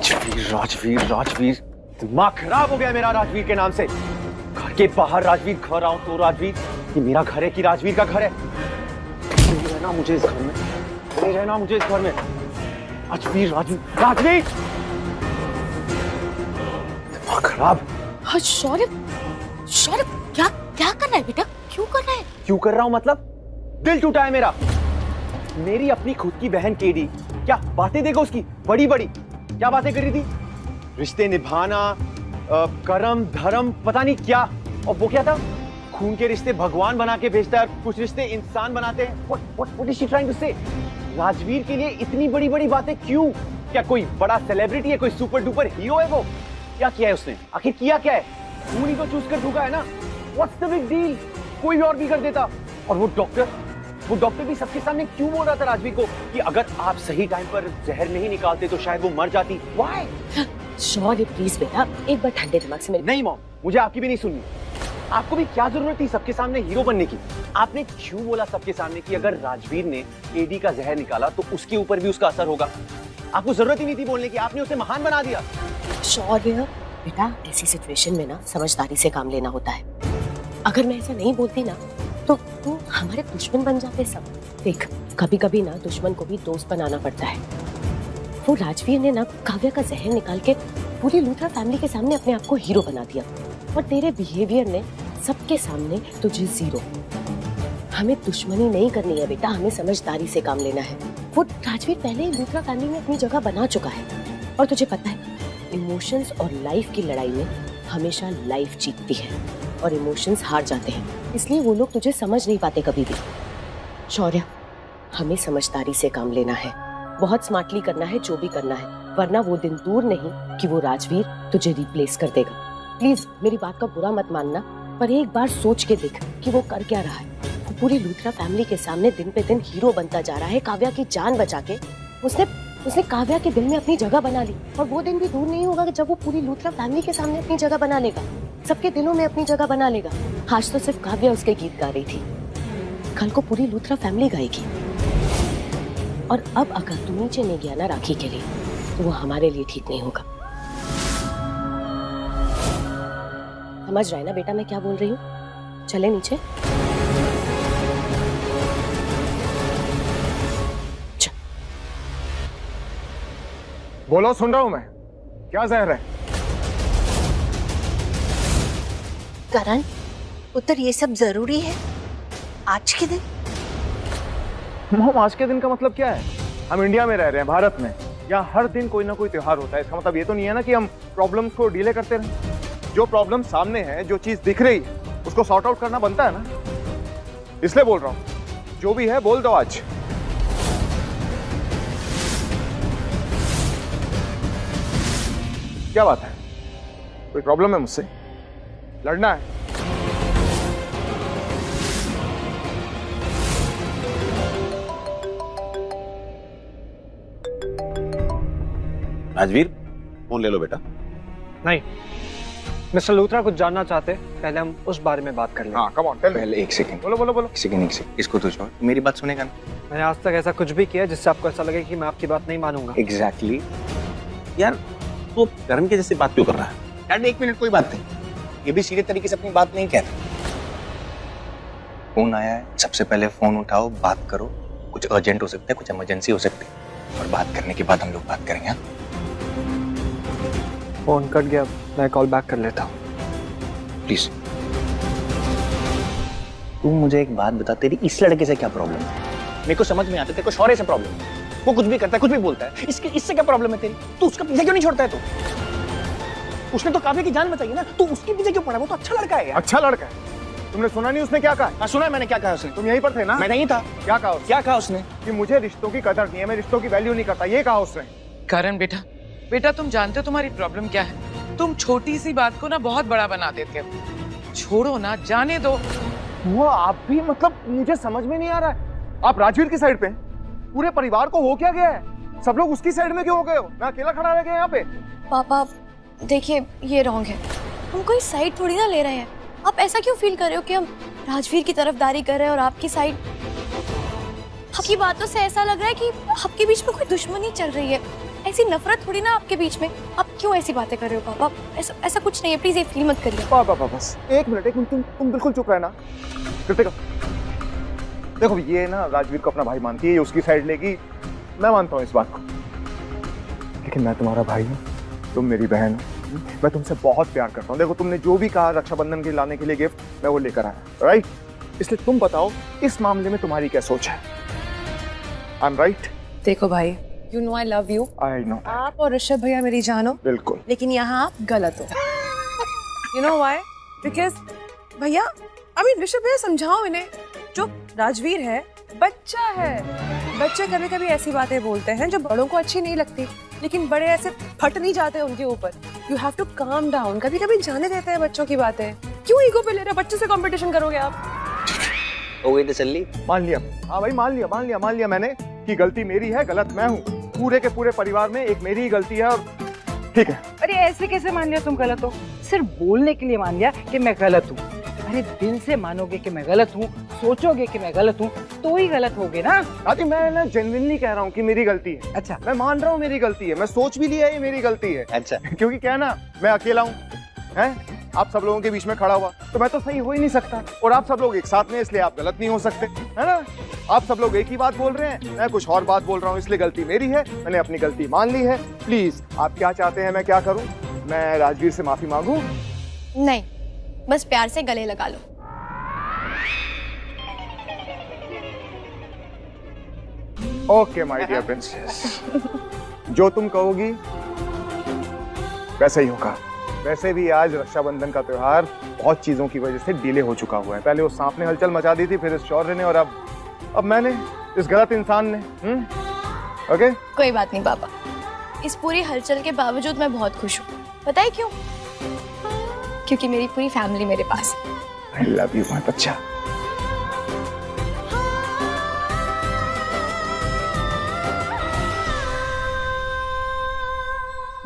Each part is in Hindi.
राजवीर राजवीर राजवीर, दिमाग खराब हो गया मेरा राजवीर के नाम से। घर के बाहर राजवीर, घर आऊं तो राजवीर। ये मेरा घर है कि राजवीर का घर है? नहीं रहना मुझे इस घर में, नहीं रहना मुझे इस घर में। राजवीर राजवीर राजवीर, दिमाग खराब। हाँ शौर्य, शौर्य क्या क्या कर रहा है बेटा? क्यों कर रहा है? क्यों कर रहा हूं मतलब? दिल टूटा है मेरा। मेरी अपनी खुद की बहन केडी, क्या बातें देखो उसकी, बड़ी बड़ी क्या बातें कर रही थी। रिश्ते निभाना, कर्म धर्म पता नहीं क्या। और वो क्या था, खून के रिश्ते भगवान बना के भेजता है, कुछ रिश्ते इंसान बनाते हैं। What is she trying to say? Rajveer के लिए इतनी बड़ी बड़ी बातें क्यों? क्या कोई बड़ा सेलिब्रिटी है, कोई सुपर डुपर हीरो है वो? क्या किया है उसने? आखिर किया क्या है? खून ही तो चूस कर फूका है ना। What's the big deal? कोई और भी कर देता। और वो डॉक्टर भी सबके सामने क्यों बोल रहा था राजवीर को कि अगर आप सही टाइम पर जहर नहीं निकालते तो शायद वो मर जाती। Why? शौर्य प्लीज बेटा, एक बार ठंडे दिमाग से मेरे। नहीं मॉम, मुझे आपकी भी नहीं सुननी। आपको भी क्या जरूरत थी सबके सामने हीरो बनने की? आपने क्यों बोला सबके सामने कि अगर राजवीर ने केडी का जहर निकाला तो उसके ऊपर भी उसका असर होगा? आपको जरूरत ही नहीं थी बोलने की, आपने उसे महान बना दिया। शौर्य बेटा, ऐसी सिचुएशन में ना समझदारी से काम लेना होता है। अगर मैं ऐसा नहीं बोलती ना तो हमारे दुश्मन बन जाते सब। देख, कभी कभी ना दुश्मन को भी दोस्त बनाना पड़ता है। वो राजवीर ने ना काव्या का जहर निकाल के पूरी लूथरा फैमिली के सामने अपने आप को हीरो बना दिया, और तेरे बिहेवियर ने सबके सामने तुझे जीरो। हमें दुश्मनी नहीं करनी है बेटा, हमें समझदारी से काम लेना है। वो राजवीर पहले ही लूथरा फैमिली में अपनी जगह बना चुका है, और तुझे पता है इमोशंस और लाइफ की लड़ाई में हमेशा लाइफ जीतती है और इमोशंस हार जाते हैं। इसलिए वो लोग तुझे समझ नहीं पाते कभी भी। शौर्य, हमें समझदारी से काम लेना है, बहुत स्मार्टली करना है जो भी करना है, वरना वो दिन दूर नहीं कि वो राजवीर तुझे रिप्लेस कर देगा। प्लीज मेरी बात का बुरा मत मानना, पर एक बार सोच के देख कि वो कर क्या रहा है। वो पूरी लूथरा फैमिली के सामने दिन पे दिन हीरो बनता जा रहा है। काव्या की जान बचा के उसने काव्या के दिल में अपनी जगह बना ली, और वो दिन भी दूर नहीं होगा कि जब वो पूरी लूथरा फैमिली के सामने अपनी जगह बना लेगा, सबके दिलों में अपनी जगह बना लेगा। आज तो सिर्फ काव्या उसके गीत गा रही थी, कल को पूरी लूथरा फैमिली गाएगी। और अब अगर तू नीचे नहीं गया ना राखी के लिए, तो वो हमारे लिए ठीक नहीं होगा। समझ रहा है ना बेटा मैं क्या बोल रही हूँ? चले नीचे। बोलो, सुन रहा हूं मैं। क्या जहर है? करण, उत्तर ये सब जरूरी है आज के दिन? मॉम, आज के दिन का मतलब क्या है? हम इंडिया में रह रहे हैं, भारत में। यहाँ हर दिन कोई ना कोई त्योहार होता है। इसका मतलब ये तो नहीं है ना कि हम प्रॉब्लम्स को डीले करते रहें। जो प्रॉब्लम सामने है, जो चीज दिख रही है, उसको सॉर्ट आउट करना बनता है ना। इसलिए बोल रहा हूँ, जो भी है बोल दो आज। क्या बात है? कोई प्रॉब्लम है मुझसे? लड़ना है? राजवीर, फोन ले लो बेटा। नहीं, मिस्टर लूथरा कुछ जानना चाहते, पहले हम उस बारे में बात कर लें। हाँ, कम ऑन, टेल मी। पहले एक सेकंड। बोलो बोलो बोलो। एक सेकंड। इसको तो छोड़, मेरी बात सुनेगा ना? मैंने आज तक ऐसा कुछ भी किया जिससे आपको ऐसा लगे कि मैं आपकी बात नहीं मानूंगा। एग्जैक्टली। यार तो कर्म के जैसे बात क्यों कर रहा है? यार एक मिनट, कोई बात नहीं, ये भी सीधे तरीके से अपनी बात नहीं कह रहा। फोन आया है, सबसे पहले फोन उठाओ, बात करो। कुछ अर्जेंट हो सकता है, कुछ इमरजेंसी हो सकती है, और बात करने के बाद हम लोग बात करेंगे। फोन कट गया, मैं कॉल बैक कर लेता हूँ। प्लीज। तू मुझे एक बात बता, तेरी इस लड़के से क्या प्रॉब्लम है? मेरे को समझ में आता है तेरे को शौर्य से प्रॉब्लम है। वो कुछ भी करता है, कुछ भी बोलता है, इससे क्या प्रॉब्लम है तेरी? तू उसका पीछे क्यों नहीं छोड़ता है? तू उसने तो काव्या की जान बचाई है ना, तू उसके पीछे क्यों पड़ा? वो तो अच्छा लड़का है यार। अच्छा लड़का है? तुमने सुना नहीं उसने क्या कहा? हाँ सुना है मैंने। क्या कहा उसने? तुम यहीं पर थे ना? मैं नहीं था। क्या कहा उसने? कि मुझे रिश्तों की कदर नहीं है, मैं रिश्तों की वैल्यू नहीं करता, ये कहा उसने। करण बेटा तुम जानते हो तुम्हारी प्रॉब्लम क्या है? तुम छोटी सी बात को ना बहुत बड़ा बना देते हो। छोड़ो ना, जाने दो। वो आप भी, मतलब मुझे समझ में नहीं आ रहा है। आप राजवीर की साइड पे, पूरे परिवार को हो क्या गया है? सब लोग उसकी साइड में क्यों हो गए हो? मैं अकेला खड़ा रह गया यहाँ पे। पापा देखिए, ये रॉन्ग है। हम कोई साइड थोड़ी ना ले रहे हैं। आप ऐसा क्यों फील कर रहे हो कि हम राजवीर की तरफदारी कर रहे हैं और आपकी साइड? आपकी बातों से ऐसा लग रहा है कि आपके बीच में कोई दुश्मनी चल रही है। ऐसी नफरत थोड़ी ना आपके बीच में। आप क्यों ऐसी बातें कर रहे हो पापा? ऐसा कुछ नहीं है, प्लीज ये फील मत करिए। पापा बस एक मिनट तुम बिल्कुल चुप रहना। कृतिका देखो, ये ना राजवीर को अपना भाई मानती है, ये उसकी साइड लेगी, मैं मानता हूँ इस बात को, लेकिन मैं तुम्हारा भाई हूँ, तुम मेरी बहन हो, मैं तुमसे बहुत प्यार करता हूँ। देखो तुमने जो भी कहा रक्षाबंधन के लाने के लिए गिफ्ट, मैं वो लेकर आया, राइट? इसलिए तुम बताओ इस मामले में तुम्हारी क्या सोच है? I am right? देखो भाई, you know I love you. I know. आप और ऋषभ भैया मेरी जान हो, बिल्कुल, लेकिन यहाँ आप गलत हो। You know why? बिकॉज भैया, आई मीन ऋषभ भैया समझाओ इन्हें, जो राजवीर है बच्चा है। बच्चे कभी कभी ऐसी बातें बोलते हैं जो बड़ों को अच्छी नहीं लगती, लेकिन बड़े ऐसे फट नहीं जाते उनके ऊपर। You have to calm down. कभी कभी जाने देते हैं बच्चों की बातें। क्यों ईगो पे ले रहे हो? बच्चे से कंपटीशन करोगे आप? हो गई तसल्ली? मान लिया, हाँ भाई मान लिया मैंने कि गलती मेरी है, गलत मैं हूँ। पूरे के पूरे परिवार में एक मेरी ही गलती है और ठीक है। अरे ऐसे कैसे मान लिया तुम गलत हो? सिर्फ बोलने के लिए मान लिया कि मैं गलत हूँ। अरे दिल से मानोगे कि मैं गलत हूँ, सोचोगे कि मैं गलत हूँ, तो ही गलत होगे ना। अरे मैं ना जेन्युइनली कह रहा हूँ कि मेरी गलती है। अच्छा, मैं मान रहा हूँ मेरी गलती है, मैं सोच भी लिया ये मेरी गलती है। अच्छा क्योंकि क्या है ना, मैं अकेला हूँ, हैं? आप सब लोगों के बीच में खड़ा हुआ तो मैं तो सही हो ही नहीं सकता, और आप सब लोग एक साथ में, इसलिए आप गलत नहीं हो सकते, है ना? आप सब लोग एक ही बात बोल रहे हैं, मैं कुछ और बात बोल रहा हूँ, इसलिए गलती मेरी है, मैंने अपनी गलती मान ली है। प्लीज आप क्या चाहते हैं मैं क्या करूँ? मैं राजवीर से माफी मांगू? नहीं, बस प्यार से गले लगा लो। ओके माय डियर प्रिंसेस, जो तुम कहोगी वैसा ही होगा। वैसे भी आज रक्षाबंधन का त्योहार बहुत चीजों की वजह से डिले हो चुका हुआ है। पहले उस सांप ने हलचल मचा दी थी, फिर इस शौर्य ने, और अब मैंने, इस गलत इंसान ने। ओके? कोई बात नहीं पापा, इस पूरी हलचल के बावजूद मैं बहुत खुश हूँ। पता है क्यों? क्योंकि मेरी पूरी फैमिली मेरे पास है। आई लव यू माय बच्चा।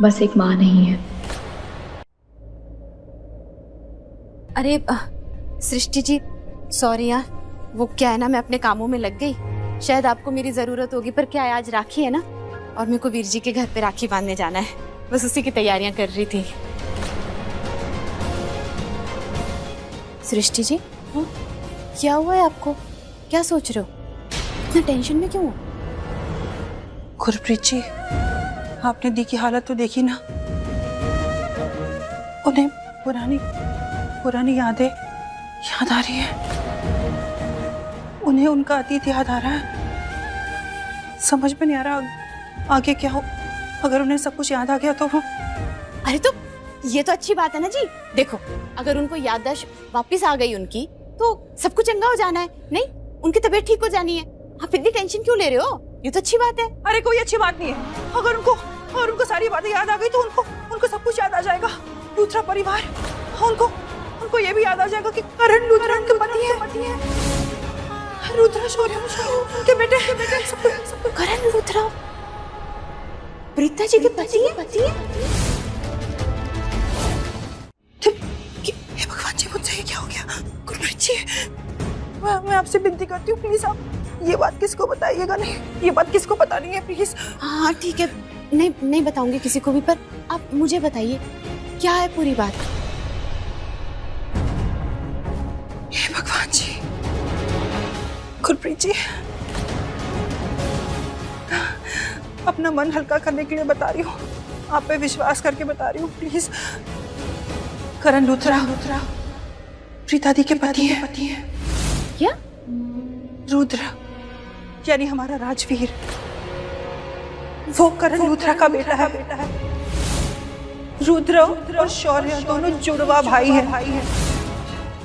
बस एक माँ नहीं है। अरे सृष्टि जी, सॉरी यार, वो क्या है ना, मैं अपने कामों में लग गई। शायद आपको मेरी जरूरत होगी, पर क्या है, आज राखी है ना, और मेरे को वीर जी के घर पे राखी बांधने जाना है, बस उसी की तैयारियां कर रही थी। सृष्टि जी, हाँ क्या हुआ है आपको? क्या सोच रहे हो? इतना टेंशन में क्यों हो? गुरप्रीत जी, आपने दी की हालत तो देखी ना, उन्हें पुरानी यादें याद आ रही है, उन्हें उनका अतीत याद आ रहा है। समझ में नहीं आ रहा आगे क्या हो। अगर उन्हें सब कुछ याद आ गया तो वो... अरे तो ये तो अच्छी बात है ना जी। देखो, अगर उनको याददाश्त वापस आ गई उनकी, तो सब कुछ चंगा हो जाना है। नहीं, उनकी तबीयत ठीक हो जानी है। आप इतनी टेंशन क्यों ले रहे हो? ये तो अच्छी बात है। अरे कोई अच्छी बात नहीं है। अगर उनको सारी बातें याद आ गई तो उनको सब कुछ याद आ जाएगा। लूथरा परिवार, उनको ये भी याद आ जाएगा कि करण लूथरा उनके पति है। रुद्रा शौर्य उनके बेटे सब। करण लूथरा प्रीता जी के पति है? हे भगवान जी, मुझसे ये क्या हो गया? गुरप्रीत जी, मैं आपसे विनती करती हूँ, प्लीज आप ये बात किसको बताइएगा नहीं। ये बात किसको बतानी है प्लीज। हाँ ठीक है, नहीं बताऊंगी किसी को भी, पर आप मुझे बताइए क्या है पूरी बात। हे भगवान जी, गुरप्रीत जी, अपना मन हल्का करने के लिए बता रही हूँ, आप पे विश्वास करके बता रही हूँ, प्लीज। करण लूथरा प्रीता दी के पति है। क्या? रुद्र यानी हमारा राजवीर, वो करण लूथरा का बेटा है। रुद्र और शौर्य दोनों जुड़वा भाई है।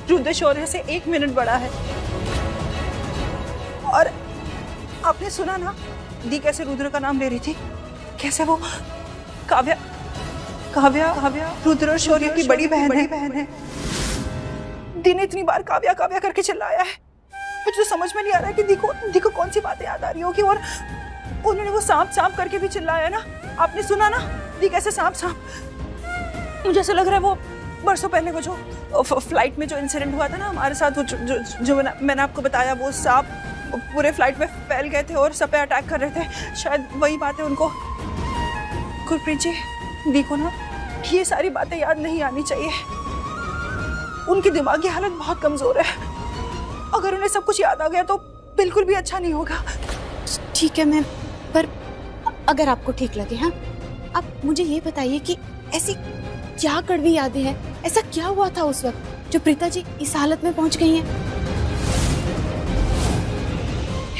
रुद्र शौर्य से 1 मिनट बड़ा है। और आपने सुना ना, दी कैसे रुद्र का नाम ले रही थी, कैसे वो काव्या रुद्र और शौर्य की बड़ी बहन है। दी ने इतनी बार काव्या करके चिल्लाया है, मुझे समझ में नहीं आ रहा है कि दी को कौन सी बातें याद आ रही होगी। और उन्होंने वो सांप करके भी चिल्लाया ना, आपने सुना ना, दी कैसे सांप। मुझे ऐसा लग रहा है वो बरसों पहले वो जो फ्लाइट में जो इंसिडेंट हुआ था ना हमारे साथ, वो जो मैंने आपको बताया, वो सांप पूरे फ्लाइट में फैल गए थे और सब पे अटैक कर रहे थे। शायद वही बात है, उनको गुरप्रीत जी, देखो ना, ये सारी बातें याद नहीं आनी चाहिए। उनकी दिमागी हालत बहुत कमजोर है। अगर उन्हें सब कुछ याद आ गया तो बिल्कुल भी अच्छा नहीं होगा। ठीक है मैम, पर अगर आपको ठीक लगे, हाँ, आप मुझे ये बताइए कि ऐसी क्या कड़वी यादें हैं, ऐसा क्या हुआ था उस वक्त जो प्रीता जी इस हालत में पहुंच गई हैं?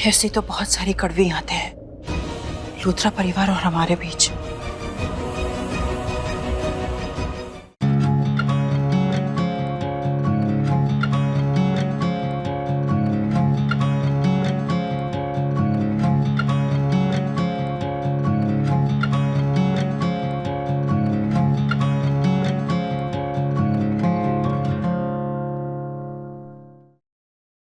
ऐसी तो बहुत सारी कड़वी यादें हैं लूथरा परिवार और हमारे बीच।